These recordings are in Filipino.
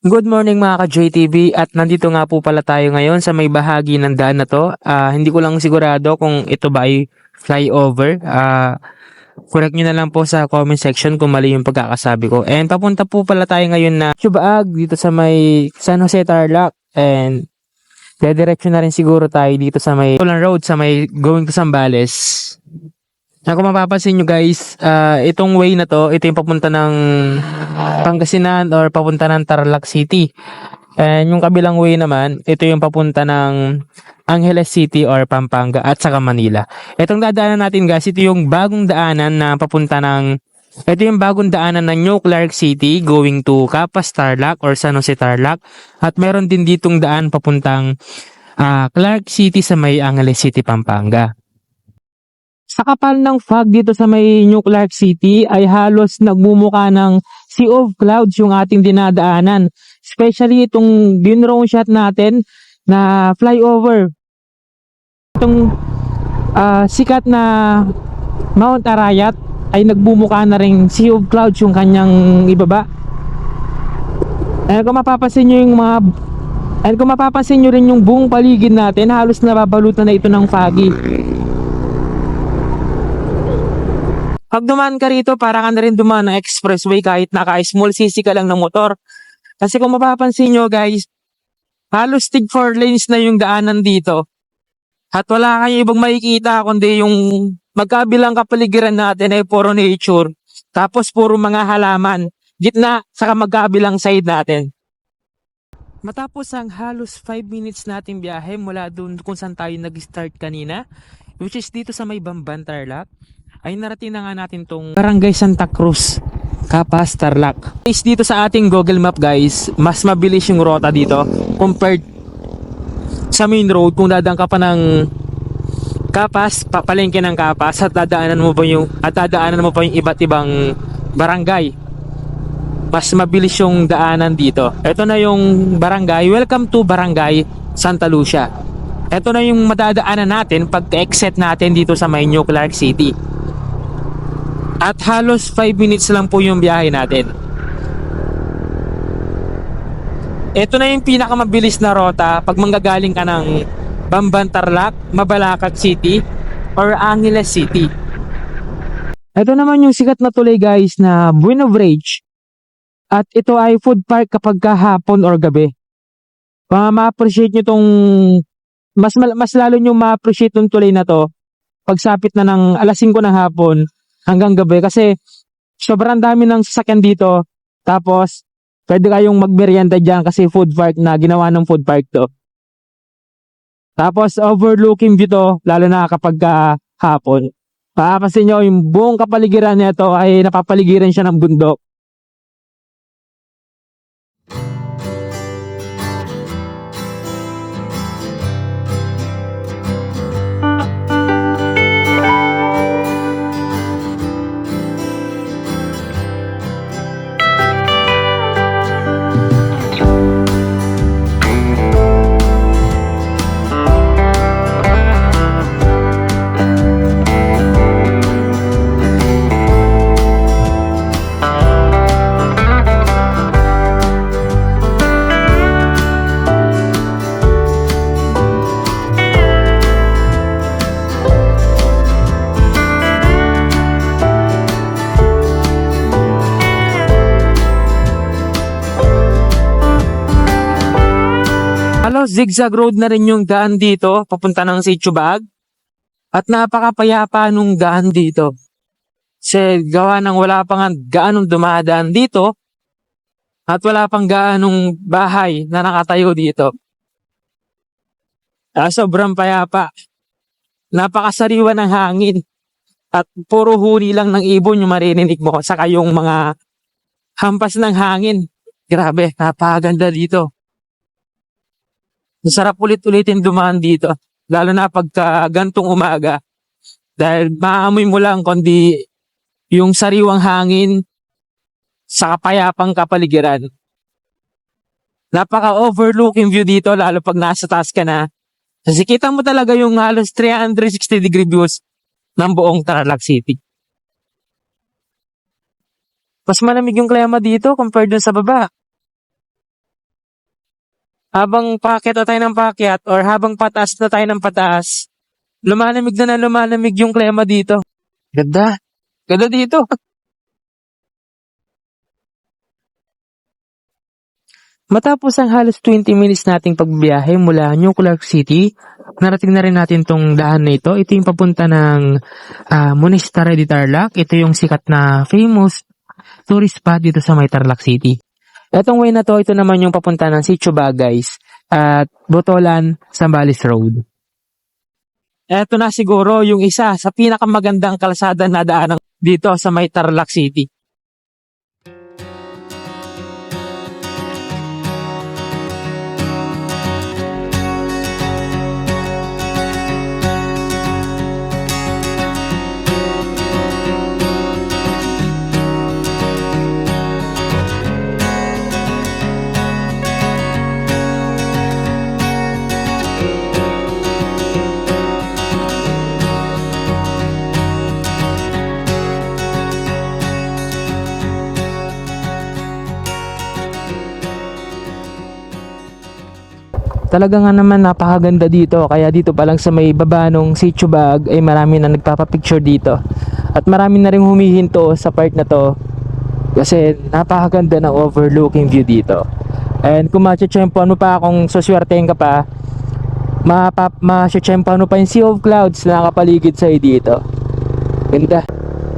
Good morning mga ka-JTV at nandito nga po pala tayo ngayon sa may bahagi ng daan na to. Hindi ko lang sigurado kung ito ba ay flyover. Correct nyo na lang po sa comment section kung mali yung pagkakasabi ko. And papunta po pala tayo ngayon na Subaag dito sa may San Jose Tarlac. And dediretso na rin siguro tayo dito sa may Ulan Road sa may going to Zambales. Kung mapapansin nyo guys, itong way na to, ito yung papunta ng Pangasinan or papunta ng Tarlac City. And yung kabilang way naman, ito yung papunta ng Angeles City or Pampanga at saka Manila. Itong dadaanan natin guys, ito yung bagong daanan na papunta ng ito yung bagong daanan ng New Clark City going to Capas Tarlac or San Jose Tarlac. At meron din ditong daan papuntang Clark City sa may Angeles City, Pampanga. Sa kapal ng fog dito sa may New Clark City ay halos nagmumuka ng sea of clouds yung ating dinadaanan. Especially itong drone shot natin na flyover. Itong sikat na Mount Arayat ay nagmumuka na ring sea of clouds yung kanyang ibaba. Kung mapapansin nyo rin yung buong paligid natin, halos nababalutan na ito ng foggy. Pag dumaan ka rito, para ka na rin dumaan ng expressway kahit naka-small cc ka lang ng motor. Kasi kung mapapansin nyo guys, halos tig 4 lanes na yung daanan dito. At wala kayong ibang makikita kundi yung magkabilang kapaligiran natin ay puro nature. Tapos puro mga halaman. Gitna sa magkabilang side natin. Matapos ang halos 5 minutes nating biyahe mula doon kung saan tayo nag-start kanina, which is dito sa may Bamban Tarlac, ay narating na nga natin tong Barangay Santa Cruz, Capas, Tarlac. Dito sa ating Google Map guys, mas mabilis yung rota dito compared sa main road. Kung dadaan ka pa ng Capas, papalengke ng Capas at dadaanan mo pa yung iba't ibang barangay. Mas mabilis yung daanan dito. Ito na yung barangay. Welcome to Barangay Santa Lucia. Ito na yung madadaanan natin pag exit natin dito sa may New Clark City. At halos 5 minutes lang po yung biyahe natin. Ito na yung pinakamabilis na rota pag manggagaling ka ng Bamban Tarlac, Mabalacat City, or Angeles City. Ito naman yung sikat na tulay guys na Buena Bridge. At ito ay food park kapag kahapon or gabi. Ma-appreciate nyo tong mas lalo nyo ma-appreciate tong tulay na to pagsapit na ng alas 5 ng hapon hanggang gabi kasi sobrang dami ng sasakyan dito. Tapos pwede kayong magmerienda dyan kasi food park na, ginawa ng food park to. Tapos overlooking view to lalo na kapag hapon. Papasin nyo yung buong kapaligiran nito ay napapaligiran siya ng bundok. Zigzag road na rin yung daan dito papunta ng Subaag at napakapayapa nung daan dito kasi gawa ng wala pang gaanong dumadaan dito at wala pang gaanong bahay na nakatayo dito. Sobrang payapa, napakasariwa ng hangin at puro huni lang ng ibon yung maririnig mo saka yung mga hampas ng hangin. Grabe, napakaganda dito. Masarap ulit-ulitin dumaan dito. Lalo na pagka gantong umaga. Dahil maamoy mo lang kundi yung sariwang hangin sa kapayapang kapaligiran. Napaka-overlooking view dito lalo pag nasa taas ka na. Kasi kita mo talaga yung halos 360 degree views ng buong Tarlac City. Mas malamig yung klima dito compared dun sa baba. Habang paakyat na tayo ng paakyat or habang pataas na tayo ng pataas, lumalamig na lumalamig yung klima dito. Ganda. Ganda dito. Matapos ang halos 20 minutes nating pagbiyahe mula New Clark City, narating na rin natin tong daan na ito. Ito yung papunta ng Monastery de Tarlac. Ito yung sikat na famous tourist spot dito sa may Tarlac City. Etong way na to, ito naman yung papunta ng Sitio Bagais at Botolan, Zambales Road. Eto na siguro yung isa sa pinakamagandang kalsada na daanan dito sa may Tarlac City. Talaga nga naman napakaganda dito, kaya dito pa lang sa may baba nung Sitio Bag ay marami na nagpapapicture dito. At marami na rin humihinto sa part na to kasi napakaganda ng overlooking view dito. And kung matsyempohan mo pa, kung suswertein ka pa, matsyempohan mo pa yung Sea of Clouds na nakapaligid sa'yo dito. Ganda.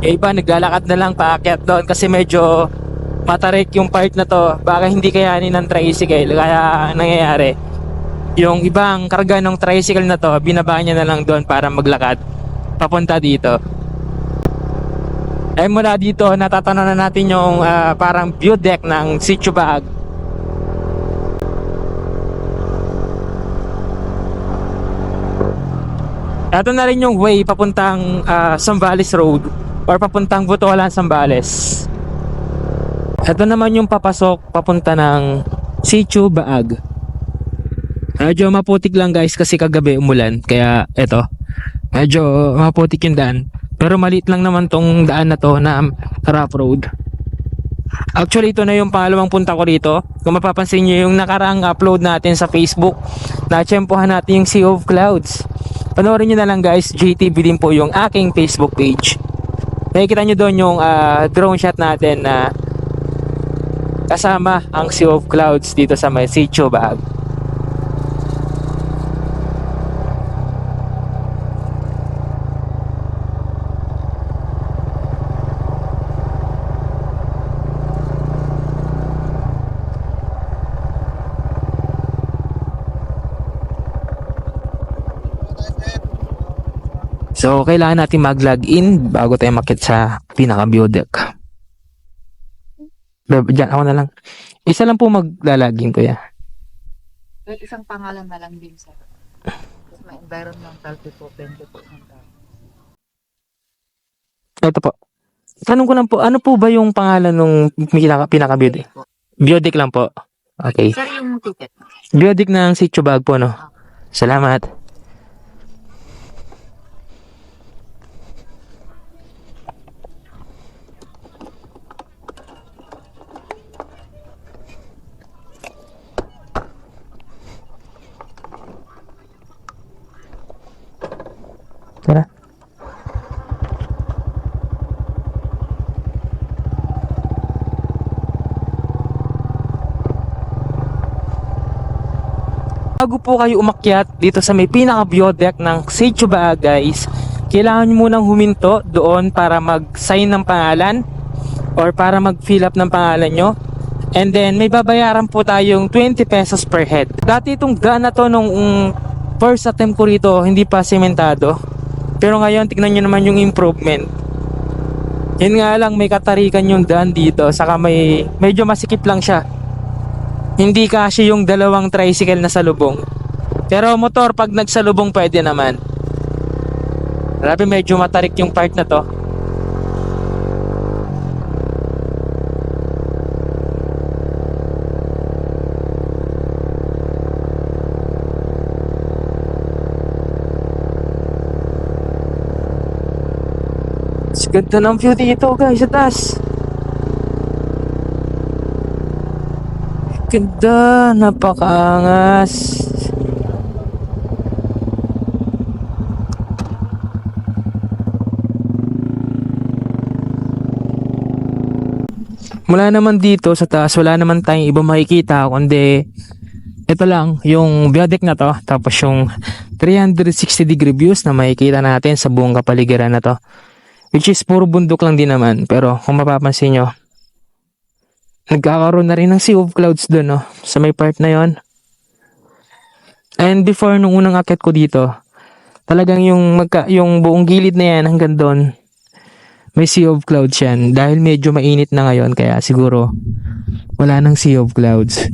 E iba, naglalakad na lang paakyat doon kasi medyo matarik yung part na to. Baka hindi kayanin ng tricycle, kaya nangyayari yung ibang karga ng tricycle na to, binaba niya na lang doon para maglakad papunta dito. Eh mula dito, natatanaw na natin yung parang view deck ng Sitio Bag. Ito na rin yung way papuntang Zambales Road or papuntang Botolan, Zambales. Ito naman yung papasok papunta ng Sitio Baag. Medyo maputik lang guys kasi kagabi umulan, kaya eto, medyo maputik yung daan. Pero maliit lang naman tong daan na to na rough road. Actually ito na yung pangalawang punta ko rito. Kung mapapansin nyo yung nakaraang upload natin sa Facebook, natsyempohan natin yung Sea of Clouds. Panoorin nyo na lang guys, JTV din po yung aking Facebook page. Nakikita nyo doon yung drone shot natin na kasama ang Sea of Clouds dito sa may Sitio Bag. So, kailangan natin mag-login bago tayo makit sa pinaka-view deck. Diyan, ako na lang. Isa lang po mag-login, kuya. Well, isang pangalan na lang din sa may environmental po, pwede po. Ito po. Tanong ko lang po, ano po ba yung pangalan ng pinaka-view deck? View deck lang po. Okay. Sir, yung ticket. View deck ng Sitio Bag po, no? Salamat. Tara. Bago po kayo umakyat dito sa may pinaka-view deck ng Sitio Bag guys, kailangan nyo munang huminto doon para mag-sign ng pangalan or para mag-fill up ng pangalan nyo. And then may babayaran po tayong 20 pesos per head. Dati itong daan na to nung first attempt ko rito, hindi pa sementado. Pero ngayon, tignan nyo naman yung improvement. Yun nga lang, may katarikan yung daan dito. Saka medyo masikip lang siya. Hindi kasi yung dalawang tricycle na salubong. Pero motor, pag nagsalubong, pwede naman. Grabe, medyo matarik yung part na to. Ganda ng view dito guys sa taas. Ganda, napakaangas. Mula naman dito sa taas, wala naman tayong iba makikita kundi ito lang, yung view deck na to, tapos yung 360 degree views na makikita natin sa buong kapaligiran na to. Which is puro bundok lang din naman, pero kung mapapansin nyo, nagkakaroon na rin ng sea of clouds doon, no, sa may part na yon. And before, nung unang akit ko dito, talagang yung buong gilid na yan hanggang doon, may sea of clouds yan. Dahil medyo mainit na ngayon, kaya siguro wala nang sea of clouds.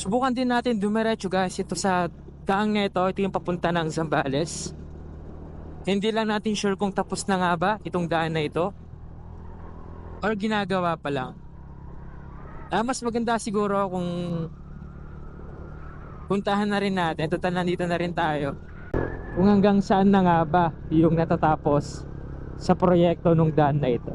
Subukan din natin dumiretso guys ito sa daang na ito. Ito yung papunta ng Zambales. Hindi lang natin sure kung tapos na nga ba itong daan na ito or ginagawa pa lang. Mas maganda siguro kung puntahan na rin natin. Total nandito na rin tayo. Kung hanggang saan na nga ba yung natatapos sa proyekto nung daan na ito.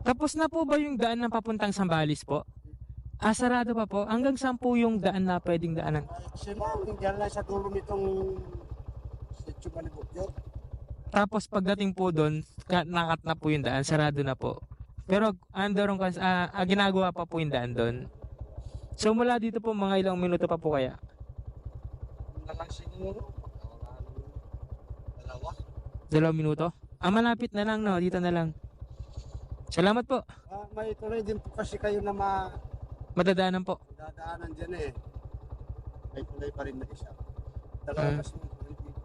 Tapos na po ba yung daan ng papuntang Sambales po? Sarado pa po. Hanggang saan po yung daan na pwedeng daanan? Sila, diyan lang sa dulo nitong Sitio Balibutyo. Tapos pagdating po doon, nakat na po yung daan, sarado na po. Pero ginagawa pa po yung daan doon. So mula dito po mga ilang minuto pa po kaya? Na lang siguro. Dalawa. 2 minuto? Malapit na lang no, dito na lang. Salamat po. May tuloy din po kasi kayo na Madadaanan po. dadaanan dyan eh. May tuloy pa rin na isa. Dalawa kasi may tuloy dito.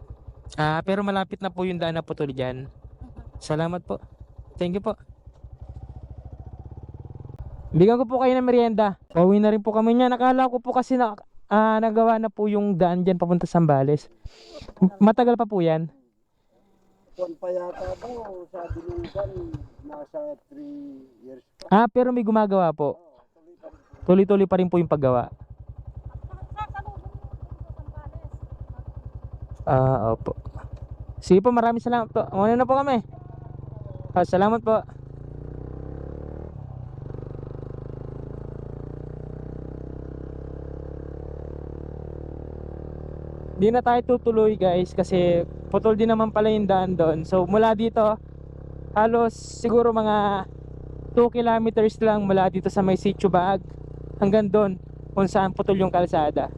Pero malapit na po yung daan na putol dyan. Salamat po. Thank you po. Bigyan ko po kayo ng merienda. Pauwi na rin po kami niya. Nakala ko po kasi na nagawa na po yung daan dyan papunta sa Zambales. Matagal pa po yan. Kuwan pa yata daw, sabi nung kan, nasa 3 years pa. Pero may gumagawa po. Tuloy pa rin. Tuloy-tuloy pa rin po yung paggawa. Opo. Sige po, maraming salamat po. Muna na po kami. Salamat po. Di na tayo tutuloy guys kasi putol din naman pala yung daan doon. So mula dito halos siguro mga 2 kilometers lang mula dito sa may Sitio Baag hanggang doon kung saan putol yung kalsada.